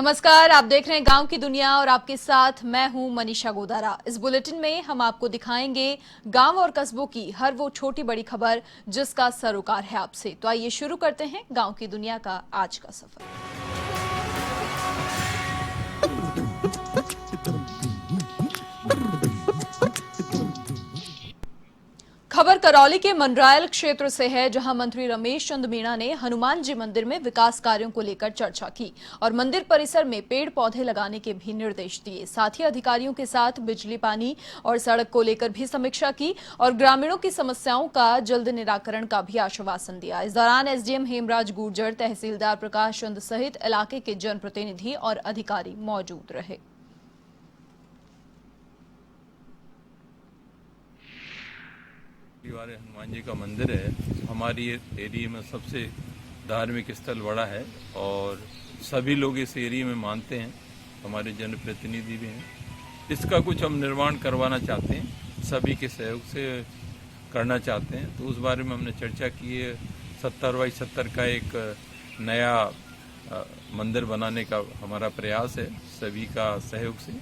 नमस्कार, आप देख रहे हैं गांव की दुनिया और आपके साथ मैं हूं मनीषा गोदारा। इस बुलेटिन में हम आपको दिखाएंगे गांव और कस्बों की हर वो छोटी बड़ी खबर जिसका सरोकार है आपसे। तो आइए शुरू करते हैं गांव की दुनिया का आज का सफर। खबर करौली के मंडरायल क्षेत्र से है, जहां मंत्री रमेश चंद मीणा ने हनुमान जी मंदिर में विकास कार्यों को लेकर चर्चा की और मंदिर परिसर में पेड़ पौधे लगाने के भी निर्देश दिए। साथ ही अधिकारियों के साथ बिजली, पानी और सड़क को लेकर भी समीक्षा की और ग्रामीणों की समस्याओं का जल्द निराकरण का भी आश्वासन दिया। इस दौरान एसडीएम हेमराज गुर्जर, तहसीलदार प्रकाश चंद सहित इलाके के जनप्रतिनिधि और अधिकारी मौजूद रहे। वाले हनुमान जी का मंदिर है। हमारी एरिया में सबसे धार्मिक स्थल बड़ा है और सभी लोग इस एरिया में मानते हैं। हमारे जनप्रतिनिधि भी हैं। इसका कुछ हम निर्माण करवाना चाहते हैं, सभी के सहयोग से करना चाहते हैं। तो उस बारे में हमने चर्चा की है। 70x70 का एक नया मंदिर बनाने का हमारा प्रयास है, सभी का सहयोग से।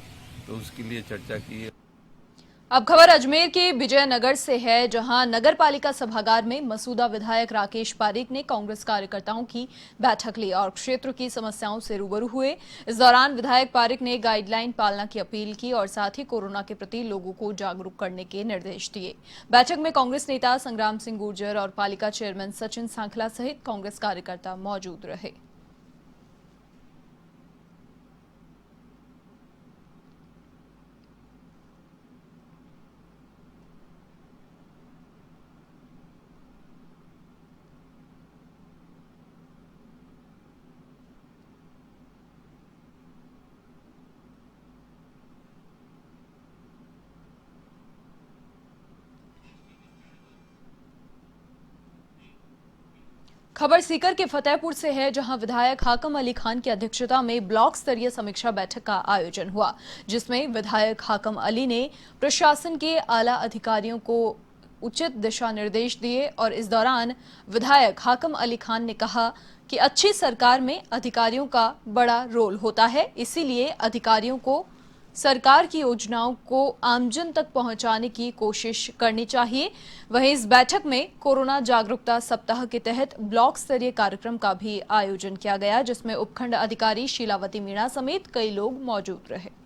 तो उसके लिए चर्चा की है। अब खबर अजमेर के विजयनगर से है, जहां नगर पालिका सभागार में मसूदा विधायक राकेश पारीक ने कांग्रेस कार्यकर्ताओं की बैठक ली और क्षेत्र की समस्याओं से रूबरू हुए। इस दौरान विधायक पारीक ने गाइडलाइन पालना की अपील की और साथ ही कोरोना के प्रति लोगों को जागरूक करने के निर्देश दिए। बैठक में कांग्रेस नेता संग्राम सिंह गुर्जर और पालिका चेयरमैन सचिन सांखला सहित कांग्रेस कार्यकर्ता मौजूद रहे। खबर सीकर के फतेहपुर से है, जहां विधायक हाकम अली खान की अध्यक्षता में ब्लॉक स्तरीय समीक्षा बैठक का आयोजन हुआ, जिसमें विधायक हाकम अली ने प्रशासन के आला अधिकारियों को उचित दिशा निर्देश दिए और इस दौरान विधायक हाकम अली खान ने कहा कि अच्छी सरकार में अधिकारियों का बड़ा रोल होता है, इसीलिए अधिकारियों को सरकार की योजनाओं को आमजन तक पहुंचाने की कोशिश करनी चाहिए। वहीं इस बैठक में कोरोना जागरूकता सप्ताह के तहत ब्लॉक स्तरीय कार्यक्रम का भी आयोजन किया गया, जिसमें उपखंड अधिकारी शीलावती मीणा समेत कई लोग मौजूद रहे।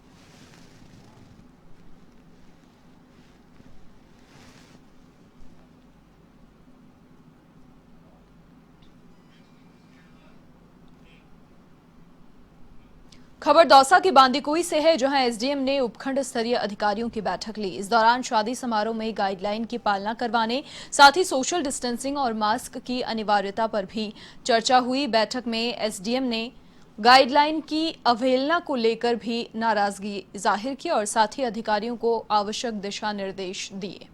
खबर दौसा की बांदीकुई से है, जहां एसडीएम ने उपखंड स्तरीय अधिकारियों की बैठक ली। इस दौरान शादी समारोह में गाइडलाइन की पालना करवाने, साथ ही सोशल डिस्टेंसिंग और मास्क की अनिवार्यता पर भी चर्चा हुई। बैठक में एसडीएम ने गाइडलाइन की अवहेलना को लेकर भी नाराजगी जाहिर की और साथ ही अधिकारियों को आवश्यक दिशा निर्देश दिए।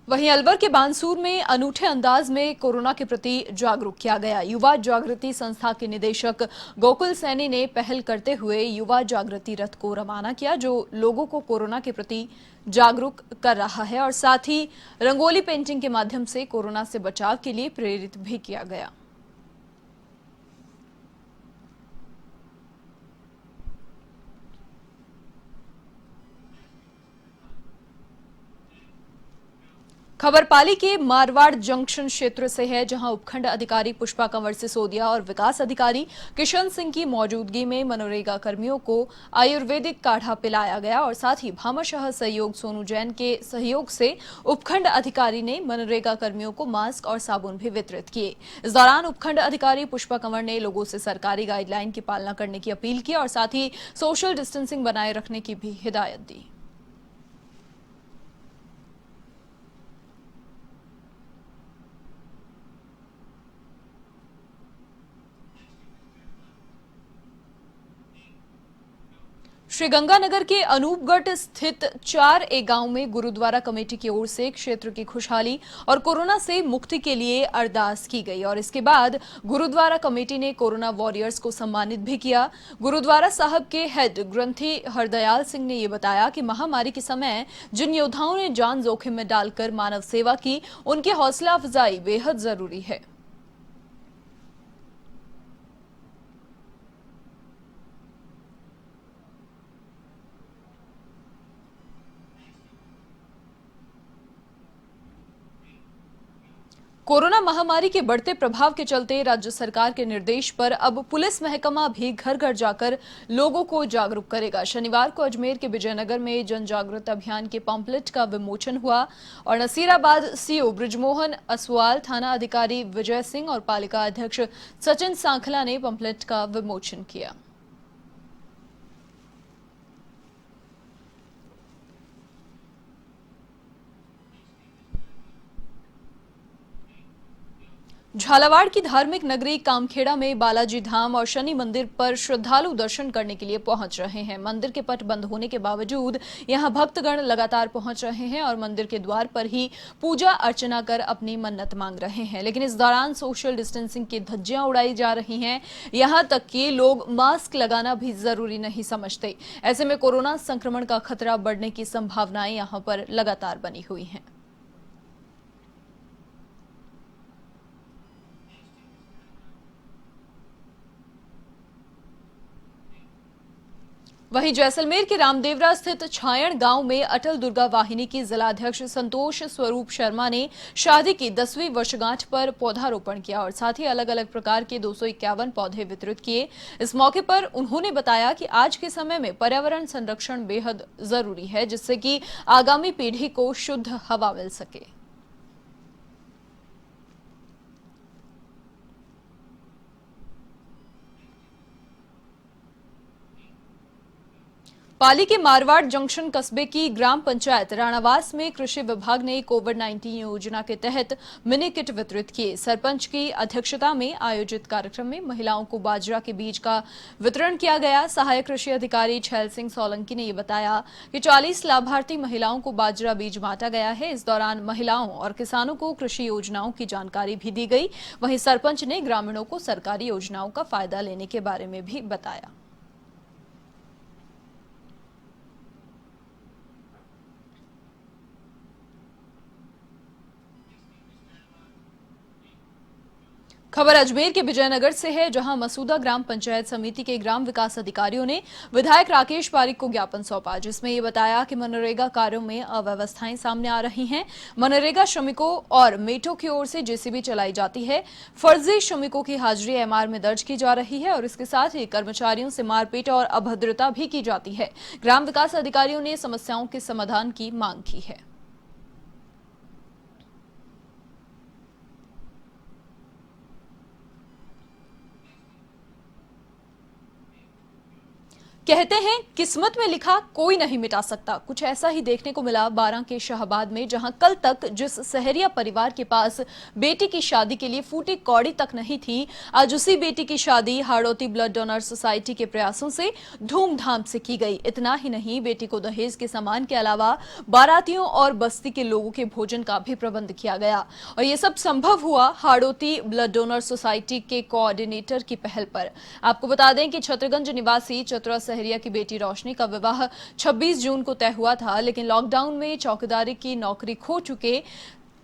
वहीं अलवर के बानसूर में अनूठे अंदाज में कोरोना के प्रति जागरूक किया गया। युवा जागृति संस्था के निदेशक गोकुल सैनी ने पहल करते हुए युवा जागृति रथ को रवाना किया, जो लोगों को कोरोना के प्रति जागरूक कर रहा है और साथ ही रंगोली पेंटिंग के माध्यम से कोरोना से बचाव के लिए प्रेरित भी किया गया। खबर पाली के मारवाड़ जंक्शन क्षेत्र से है, जहां उपखंड अधिकारी पुष्पा कंवर सिसोदिया और विकास अधिकारी किशन सिंह की मौजूदगी में मनरेगा कर्मियों को आयुर्वेदिक काढ़ा पिलाया गया और साथ ही भामाशाह सहयोग सोनू जैन के सहयोग से उपखंड अधिकारी ने मनरेगा कर्मियों को मास्क और साबुन भी वितरित किए। इस दौरान उपखंड अधिकारी पुष्पा कंवर ने लोगों से सरकारी गाइडलाइन की पालना करने की अपील की और साथ ही सोशल डिस्टेंसिंग बनाए रखने की भी हिदायत दी। श्रीगंगानगर के अनूपगढ़ स्थित 4A गांव में गुरुद्वारा कमेटी की ओर से क्षेत्र की खुशहाली और कोरोना से मुक्ति के लिए अरदास की गई और इसके बाद गुरुद्वारा कमेटी ने कोरोना वॉरियर्स को सम्मानित भी किया। गुरुद्वारा साहब के हेड ग्रंथी हरदयाल सिंह ने ये बताया कि महामारी के समय जिन योद्धाओं ने जान जोखिम में डालकर मानव सेवा की, उनकी हौसला अफजाई बेहद जरूरी है। कोरोना महामारी के बढ़ते प्रभाव के चलते राज्य सरकार के निर्देश पर अब पुलिस महकमा भी घर घर जाकर लोगों को जागरूक करेगा। शनिवार को अजमेर के विजयनगर में जन जागृति अभियान के पम्पलेट का विमोचन हुआ और नसीराबाद सीओ ब्रिजमोहन असवाल, थाना अधिकारी विजय सिंह और पालिका अध्यक्ष सचिन सांखला ने पम्पलेट का विमोचन किया। झालावाड़ की धार्मिक नगरी कामखेड़ा में बालाजी धाम और शनि मंदिर पर श्रद्धालु दर्शन करने के लिए पहुंच रहे हैं। मंदिर के पट बंद होने के बावजूद यहां भक्तगण लगातार पहुंच रहे हैं और मंदिर के द्वार पर ही पूजा अर्चना कर अपनी मन्नत मांग रहे हैं। लेकिन इस दौरान सोशल डिस्टेंसिंग की धज्जियां उड़ाई जा रही हैं। यहां तक कि लोग मास्क लगाना भी जरूरी नहीं समझते। ऐसे में कोरोना संक्रमण का खतरा बढ़ने की संभावनाएं यहां पर लगातार बनी हुई हैं। वहीं जैसलमेर के रामदेवरा स्थित छायण गांव में अटल दुर्गा वाहिनी की जिलाध्यक्ष संतोष स्वरूप शर्मा ने शादी की 10वीं वर्षगांठ पर पौधारोपण किया और साथ ही अलग अलग प्रकार के 251 पौधे वितरित किए। इस मौके पर उन्होंने बताया कि आज के समय में पर्यावरण संरक्षण बेहद जरूरी है, जिससे कि आगामी पीढ़ी को शुद्ध हवा मिल सके। पाली के मारवाड़ जंक्शन कस्बे की ग्राम पंचायत राणावास में कृषि विभाग ने कोविड-19 योजना के तहत मिनी किट वितरित किए। सरपंच की अध्यक्षता में आयोजित कार्यक्रम में महिलाओं को बाजरा के बीज का वितरण किया गया। सहायक कृषि अधिकारी छैल सिंह सोलंकी ने यह बताया कि 40 लाभार्थी महिलाओं को बाजरा बीज बांटा गया है। इस दौरान महिलाओं और किसानों को कृषि योजनाओं की जानकारी भी दी गई। वहीं सरपंच ने ग्रामीणों को सरकारी योजनाओं का फायदा लेने के बारे में भी बताया। खबर अजमेर के विजयनगर से है, जहां मसूदा ग्राम पंचायत समिति के ग्राम विकास अधिकारियों ने विधायक राकेश पारिक को ज्ञापन सौंपा, जिसमें ये बताया कि मनरेगा कार्यों में अव्यवस्थाएं सामने आ रही हैं। मनरेगा श्रमिकों और मेटों की ओर से जेसीबी चलाई जाती है। फर्जी श्रमिकों की हाजिरी एमआर में दर्ज की जा रही है और इसके साथ ही कर्मचारियों से मारपीट और अभद्रता भी की जाती है। ग्राम विकास अधिकारियों ने समस्याओं के समाधान की मांग की है। कहते हैं किस्मत में लिखा कोई नहीं मिटा सकता। कुछ ऐसा ही देखने को मिला बारां के शाहबाद में, जहां कल तक जिस सहरिया परिवार के पास बेटी की शादी के लिए फूटी कौड़ी तक नहीं थी, आज उसी बेटी की शादी हाड़ौती ब्लड डोनर सोसाइटी के प्रयासों से धूमधाम से की गई। इतना ही नहीं, बेटी को दहेज के सामान के अलावा बारातियों और बस्ती के लोगों के भोजन का भी प्रबंध किया गया और ये सब संभव हुआ हाड़ौती ब्लड डोनर सोसाइटी के कोऑर्डिनेटर की पहल पर। आपको बता दें कि छत्रगंज निवासी चतरा सहरिया की बेटी रोशनी का विवाह 26 जून को तय हुआ था, लेकिन लॉकडाउन में चौकीदारी की नौकरी खो चुके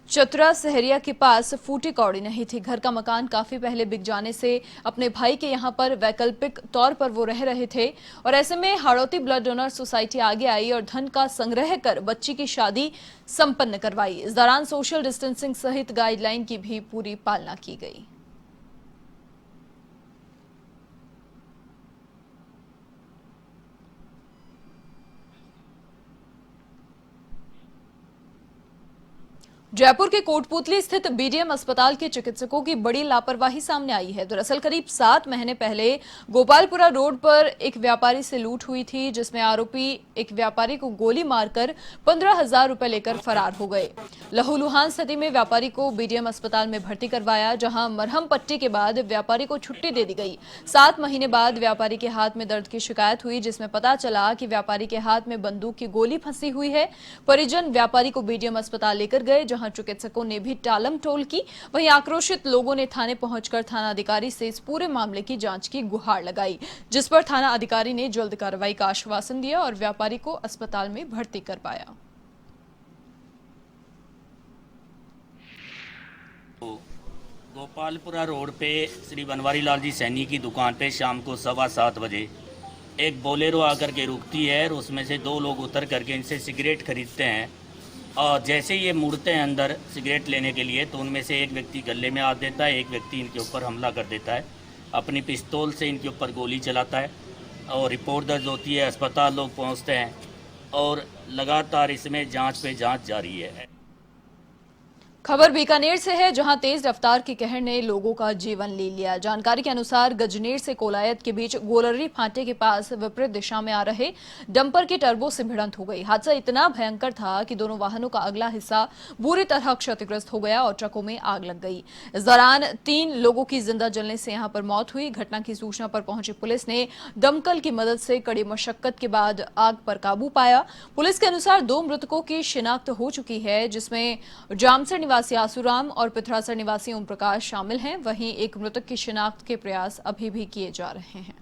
चतरा सहरिया के पास फूटी कौड़ी नहीं थी। घर का मकान काफी पहले बिक जाने से अपने भाई के यहां पर वैकल्पिक तौर पर वो रह रहे थे और ऐसे में हाड़ौती ब्लड डोनर सोसाइटी आगे आई और धन का संग्रह कर बच्ची की शादी संपन्न करवाई। इस दौरान सोशल डिस्टेंसिंग सहित गाइडलाइन की भी पूरी पालना की गई। जयपुर के कोटपुतली स्थित बीडीएम अस्पताल के चिकित्सकों की बड़ी लापरवाही सामने आई है। दरअसल करीब 7 महीने पहले गोपालपुरा रोड पर एक व्यापारी से लूट हुई थी, जिसमें आरोपी एक व्यापारी को गोली मारकर 15,000 रुपए लेकर फरार हो गए। लहूलुहान स्थिति में व्यापारी को बीडीएम अस्पताल में भर्ती करवाया, जहां मरहम पट्टी के बाद व्यापारी को छुट्टी दे दी गई। 7 महीने बाद व्यापारी के हाथ में दर्द की शिकायत हुई, जिसमें पता चला कि व्यापारी के हाथ में बंदूक की गोली फंसी हुई है। परिजन व्यापारी को बीडीएम अस्पताल लेकर गए, जहां चिकित्सकों ने भी टालम टोल की। वहीं आक्रोशित लोगों ने थाने पहुंचकर थाना अधिकारी से इस पूरे मामले की जांच की गुहार लगाई, जिस पर थाना अधिकारी ने जल्द कार्रवाई का आश्वासन दिया और व्यापारी को अस्पताल में भर्ती करवाया। गोपालपुरा रोड पे श्री बनवारी लाल जी सैनी की दुकान पे शाम को 7:15 बजे एक बोलेरो आकर के रुकती है और उसमें से 2 लोग उतर करके इनसे सिगरेट खरीदते हैं। और जैसे ये मुड़ते हैं अंदर सिगरेट लेने के लिए, तो उनमें से एक व्यक्ति गले में हाथ देता है, एक व्यक्ति इनके ऊपर हमला कर देता है, अपनी पिस्तौल से इनके ऊपर गोली चलाता है और रिपोर्ट दर्ज होती है। अस्पताल लोग पहुंचते हैं और लगातार इसमें जांच पे जांच जारी है। खबर बीकानेर से है, जहां तेज रफ्तार की कहर ने लोगों का जीवन ले लिया। जानकारी के अनुसार गजनेर से कोलायत के बीच गोलर्री फांटे के पास विपरीत दिशा में आ रहे डंपर की टर्बो से भिड़ंत हो गई। हादसा इतना भयंकर था कि दोनों वाहनों का अगला हिस्सा बुरी तरह क्षतिग्रस्त हो गया और ट्रकों में आग लग गई। इस दौरान 3 लोगों की जिंदा जलने से यहां पर मौत हुई। घटना की सूचना पर पहुंची पुलिस ने दमकल की मदद से कड़ी मशक्कत के बाद आग पर काबू पाया। पुलिस के अनुसार 2 मृतकों की शिनाख्त हो चुकी है, जिसमें जामसर निवासी आसूराम और पिथरासर निवासी ओम प्रकाश शामिल हैं। वहीं एक मृतक की शिनाख्त के प्रयास अभी भी किए जा रहे हैं।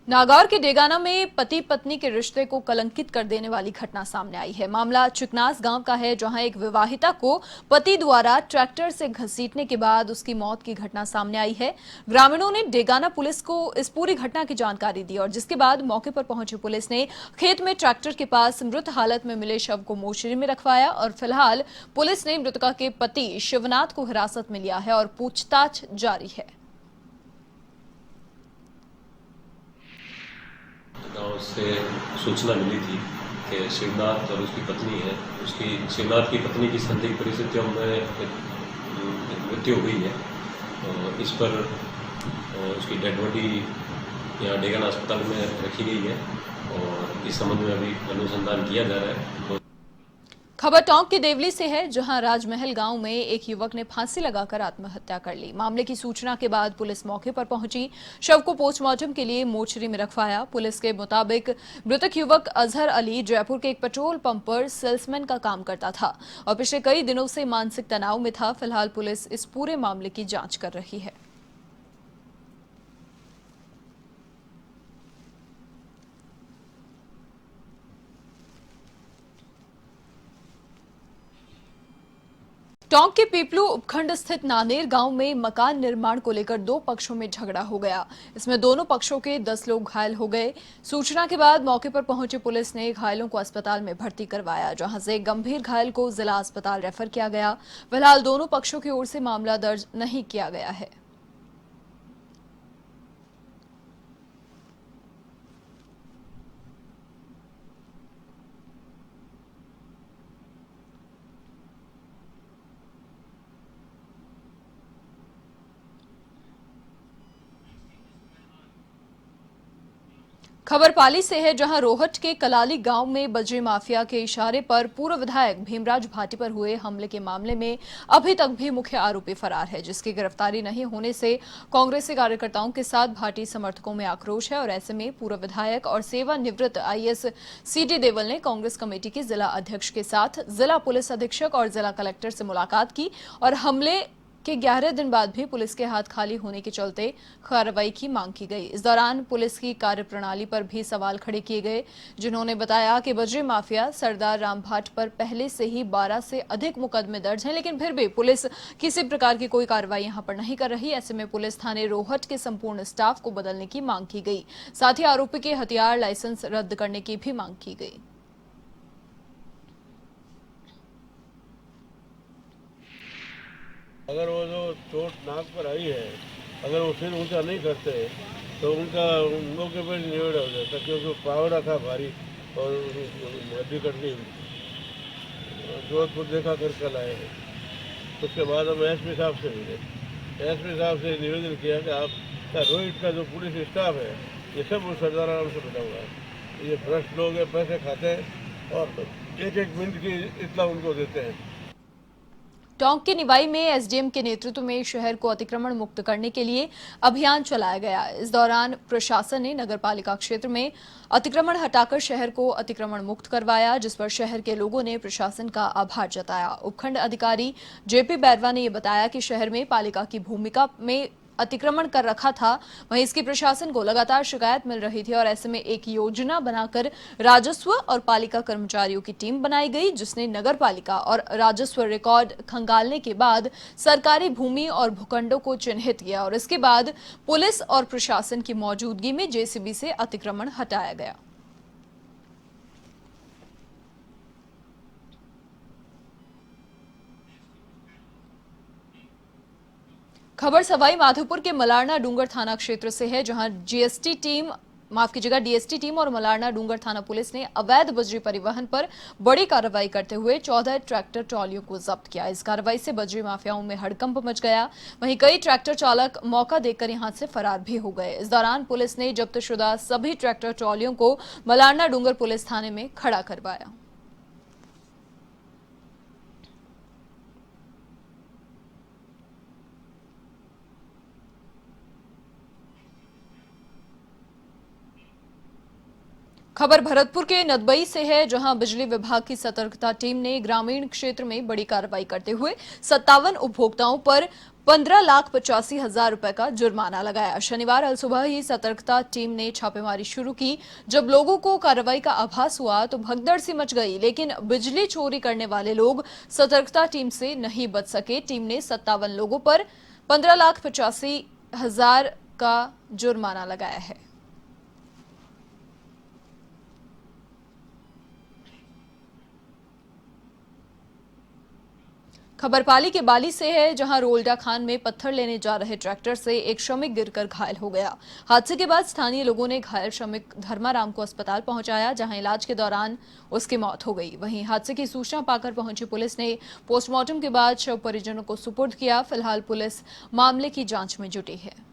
नागौर के डेगाना में पति पत्नी के रिश्ते को कलंकित कर देने वाली घटना सामने आई है। मामला चिकनास गांव का है, जहां एक विवाहिता को पति द्वारा ट्रैक्टर से घसीटने के बाद उसकी मौत की घटना सामने आई है। ग्रामीणों ने डेगाना पुलिस को इस पूरी घटना की जानकारी दी और जिसके बाद मौके पर पहुंची पुलिस ने खेत में ट्रैक्टर के पास मृत हालत में मिले शव को मोर्चरी में रखवाया और फिलहाल पुलिस ने मृतका के पति शिवनाथ को हिरासत में लिया है और पूछताछ जारी है। गाँव से सूचना मिली थी कि शिवनाथ और उसकी पत्नी है, उसकी शिवनाथ की पत्नी की संदिग्ध परिस्थितियों में मृत्यु हुई है। इस पर उसकी डेड बॉडी यहाँ डेगाना अस्पताल में रखी गई है और इस संबंध में अभी अनुसंधान किया जा रहा है। खबर टोंक के देवली से है, जहां राजमहल गांव में एक युवक ने फांसी लगाकर आत्महत्या कर ली। मामले की सूचना के बाद पुलिस मौके पर पहुंची, शव को पोस्टमार्टम के लिए मोर्चरी में रखवाया। पुलिस के मुताबिक मृतक युवक अजहर अली जयपुर के एक पेट्रोल पंप पर सेल्समैन का काम करता था और पिछले कई दिनों से मानसिक तनाव में था। फिलहाल पुलिस इस पूरे मामले की जांच कर रही है। टोंक के पीपलू उपखंड स्थित नानेर गांव में मकान निर्माण को लेकर 2 पक्षों में झगड़ा हो गया। इसमें दोनों पक्षों के 10 लोग घायल हो गए। सूचना के बाद मौके पर पहुंची पुलिस ने घायलों को अस्पताल में भर्ती करवाया, जहां से गंभीर घायल को जिला अस्पताल रेफर किया गया। फिलहाल दोनों पक्षों की ओर से मामला दर्ज नहीं किया गया है। खबर पाली से है, जहां रोहट के कलाली गांव में बजरी माफिया के इशारे पर पूर्व विधायक भीमराज भाटी पर हुए हमले के मामले में अभी तक भी मुख्य आरोपी फरार है, जिसकी गिरफ्तारी नहीं होने से कांग्रेसी कार्यकर्ताओं के साथ भाटी समर्थकों में आक्रोश है। और ऐसे में पूर्व विधायक और सेवानिवृत्त आईएएस सीटी देवल ने कांग्रेस कमेटी के जिला अध्यक्ष के साथ जिला पुलिस अधीक्षक और जिला कलेक्टर से मुलाकात की और हमले के 11 दिन बाद भी पुलिस के हाथ खाली होने के चलते कार्रवाई की मांग की गई। इस दौरान पुलिस की कार्यप्रणाली पर भी सवाल खड़े किए गए, जिन्होंने बताया कि बजरी माफिया सरदार राम भाट पर पहले से ही 12 से अधिक मुकदमे दर्ज हैं, लेकिन फिर भी पुलिस किसी प्रकार की कोई कार्रवाई यहां पर नहीं कर रही। ऐसे में पुलिस थाने रोहट के संपूर्ण स्टाफ को बदलने की मांग की गई। साथ ही आरोपी के हथियार लाइसेंस रद्द करने की भी मांग की गई। अगर वो जो चोट नाक पर आई है अगर वो सिर ऊंचा नहीं करते तो उनका मौके पर निवेड़ा हो जाता, क्योंकि पावड़ा था भारी और हड्डी कटनी जोधपुर देखा कर कल आए हैं। उसके बाद हम एसपी साहब से मिले, एसपी साहब से निवेदन किया कि आपका रोहित का जो पुलिस स्टाफ है ये सब उस सरदार आराम से बना हुआ है, ये भ्रष्ट लोग हैं, पैसे खाते हैं और एक एक मिनट की इतना उनको देते हैं। टोंक के निवाई में एसडीएम के नेतृत्व में शहर को अतिक्रमण मुक्त करने के लिए अभियान चलाया गया। इस दौरान प्रशासन ने नगरपालिका क्षेत्र में अतिक्रमण हटाकर शहर को अतिक्रमण मुक्त करवाया, जिस पर शहर के लोगों ने प्रशासन का आभार जताया। उपखंड अधिकारी जेपी बैरवा ने यह बताया कि शहर में पालिका की भूमिका में अतिक्रमण कर रखा था, वहीं इसकी प्रशासन को लगातार शिकायत मिल रही थी और ऐसे में एक योजना बनाकर राजस्व और पालिका कर्मचारियों की टीम बनाई गई, जिसने नगर पालिका और राजस्व रिकॉर्ड खंगालने के बाद सरकारी भूमि और भूखंडों को चिन्हित किया और इसके बाद पुलिस और प्रशासन की मौजूदगी में जेसीबी से अतिक्रमण हटाया गया। खबर सवाई माधोपुर के मलारना डूंगर थाना क्षेत्र से है, जहां डीएसटी टीम और मलारना डूंगर थाना पुलिस ने अवैध बजरी परिवहन पर बड़ी कार्रवाई करते हुए 14 ट्रैक्टर ट्रॉलियों को जब्त किया। इस कार्रवाई से बजरी माफियाओं में हड़कंप मच गया, वहीं कई ट्रैक्टर चालक मौका देकर यहां से फरार भी हो गए। इस दौरान पुलिस ने जब्तशुदा सभी ट्रैक्टर ट्रॉलियों को मलारना डूंगर पुलिस थाने में खड़ा करवाया। खबर भरतपुर के नदबई से है, जहां बिजली विभाग की सतर्कता टीम ने ग्रामीण क्षेत्र में बड़ी कार्रवाई करते हुए 57 उपभोक्ताओं पर 15,85,000 रुपए का जुर्माना लगाया। शनिवार अल सुबह ही सतर्कता टीम ने छापेमारी शुरू की। जब लोगों को कार्रवाई का आभास हुआ तो भगदड़ सी मच गई, लेकिन बिजली चोरी करने वाले लोग सतर्कता टीम से नहीं बच सके। टीम ने 57 लोगों पर 15,85,000 का जुर्माना लगाया है। खबर पाली के बाली से है, जहां रोल्डा खान में पत्थर लेने जा रहे ट्रैक्टर से एक श्रमिक गिरकर घायल हो गया। हादसे के बाद स्थानीय लोगों ने घायल श्रमिक धर्माराम को अस्पताल पहुंचाया, जहां इलाज के दौरान उसकी मौत हो गई। वहीं हादसे की सूचना पाकर पहुंची पुलिस ने पोस्टमार्टम के बाद शव परिजनों को सुपुर्द किया। फिलहाल पुलिस मामले की जांच में जुटी है।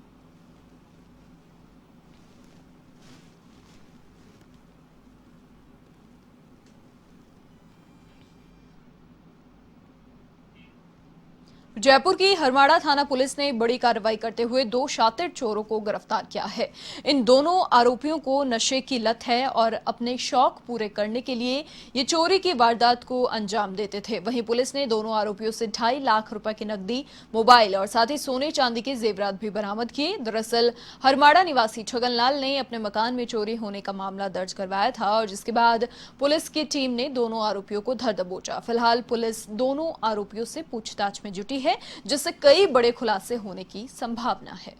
जयपुर की हरमाड़ा थाना पुलिस ने बड़ी कार्रवाई करते हुए 2 शातिर चोरों को गिरफ्तार किया है। इन दोनों आरोपियों को नशे की लत है और अपने शौक पूरे करने के लिए ये चोरी की वारदात को अंजाम देते थे। वहीं पुलिस ने दोनों आरोपियों से 2.5 लाख रुपए की नकदी, मोबाइल और साथ ही सोने चांदी के जेवरात भी बरामद किए। दरअसल हरमाड़ा निवासी छगनलाल ने अपने मकान में चोरी होने का मामला दर्ज करवाया था और जिसके बाद पुलिस की टीम ने दोनों आरोपियों को धर दबोचा। फिलहाल पुलिस दोनों आरोपियों से पूछताछ में जुटी है, जिससे कई बड़े खुलासे होने की संभावना है।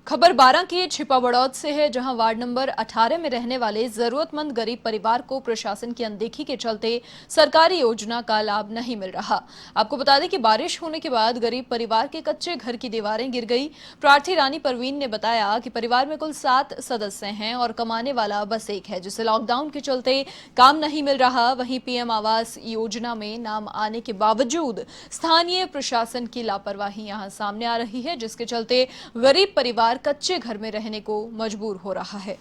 खबर 12 की छिपा बड़ौद से है, जहां वार्ड नंबर 18 में रहने वाले जरूरतमंद गरीब परिवार को प्रशासन की अनदेखी के चलते सरकारी योजना का लाभ नहीं मिल रहा। आपको बता दें कि बारिश होने के बाद गरीब परिवार के कच्चे घर की दीवारें गिर गई। प्रार्थी रानी परवीन ने बताया कि परिवार में कुल 7 सदस्य हैं और कमाने वाला बस एक है, जिसे लॉकडाउन के चलते काम नहीं मिल रहा। वहीं पीएम आवास योजना में नाम आने के बावजूद स्थानीय प्रशासन की लापरवाही यहां सामने आ रही है, जिसके चलते गरीब परिवार कच्चे घर में रहने को मजबूर हो रहा है।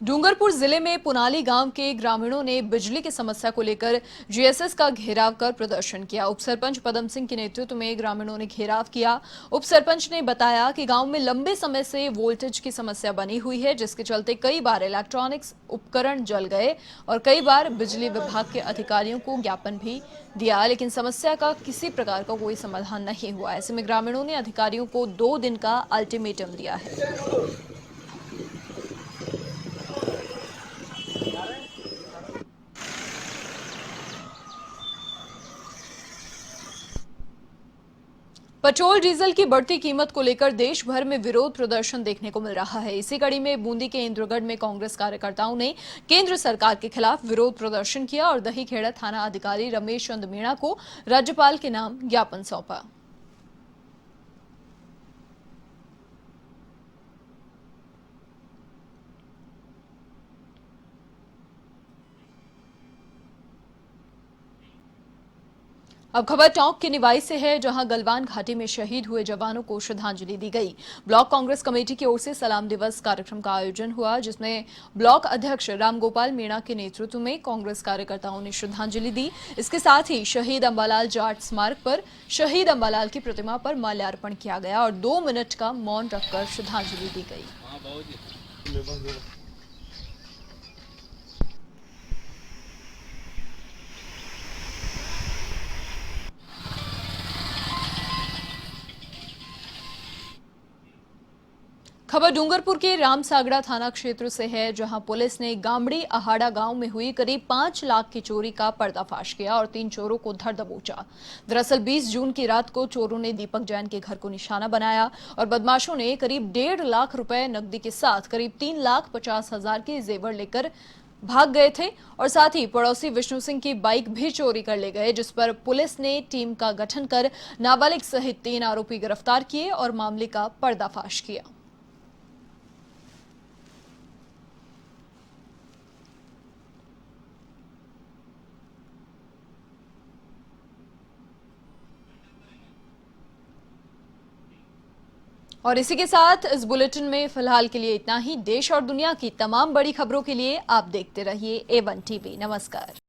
डूंगरपुर जिले में पुनाली गांव के ग्रामीणों ने बिजली की समस्या को लेकर जीएसएस का घेराव कर प्रदर्शन किया। उप सरपंच पदम सिंह के नेतृत्व में ग्रामीणों ने घेराव किया। उप सरपंच ने बताया कि गांव में लंबे समय से वोल्टेज की समस्या बनी हुई है, जिसके चलते कई बार इलेक्ट्रॉनिक्स उपकरण जल गए और कई बार बिजली विभाग के अधिकारियों को ज्ञापन भी दिया, लेकिन समस्या का किसी प्रकार का कोई समाधान नहीं हुआ। ऐसे में ग्रामीणों ने अधिकारियों को 2 दिन का अल्टीमेटम दिया है। पेट्रोल डीजल की बढ़ती कीमत को लेकर देश भर में विरोध प्रदर्शन देखने को मिल रहा है। इसी कड़ी में बूंदी के इंद्रगढ़ में कांग्रेस कार्यकर्ताओं ने केंद्र सरकार के खिलाफ विरोध प्रदर्शन किया और दहीखेड़ा थाना अधिकारी रमेश चंद मीणा को राज्यपाल के नाम ज्ञापन सौंपा। अब खबर टोंक के निवाई से है, जहां गलवान घाटी में शहीद हुए जवानों को श्रद्धांजलि दी गई। ब्लॉक कांग्रेस कमेटी की ओर से सलाम दिवस कार्यक्रम का आयोजन हुआ, जिसमें ब्लॉक अध्यक्ष रामगोपाल मीणा के नेतृत्व में कांग्रेस कार्यकर्ताओं ने श्रद्धांजलि दी। इसके साथ ही शहीद अंबालाल जाट स्मारक पर शहीद अंबालाल की प्रतिमा पर माल्यार्पण किया गया और 2 मिनट का मौन रखकर श्रद्धांजलि दी गई। खबर डूंगरपुर के रामसागड़ा थाना क्षेत्र से है, जहां पुलिस ने गामड़ी अहाड़ा गांव में हुई करीब 5 लाख की चोरी का पर्दाफाश किया और 3 चोरों को धर दबोचा। दरअसल 20 जून की रात को चोरों ने दीपक जैन के घर को निशाना बनाया और बदमाशों ने करीब 1.5 लाख रुपए नकदी के साथ करीब 3,50,000 के जेवर लेकर भाग गए थे और साथ ही पड़ोसी विष्णु सिंह की बाइक भी चोरी कर ले गए, जिस पर पुलिस ने टीम का गठन कर नाबालिग सहित 3 आरोपी गिरफ्तार किए और मामले का पर्दाफाश किया। और इसी के साथ इस बुलेटिन में फिलहाल के लिए इतना ही। देश और दुनिया की तमाम बड़ी खबरों के लिए आप देखते रहिए A1 TV। नमस्कार।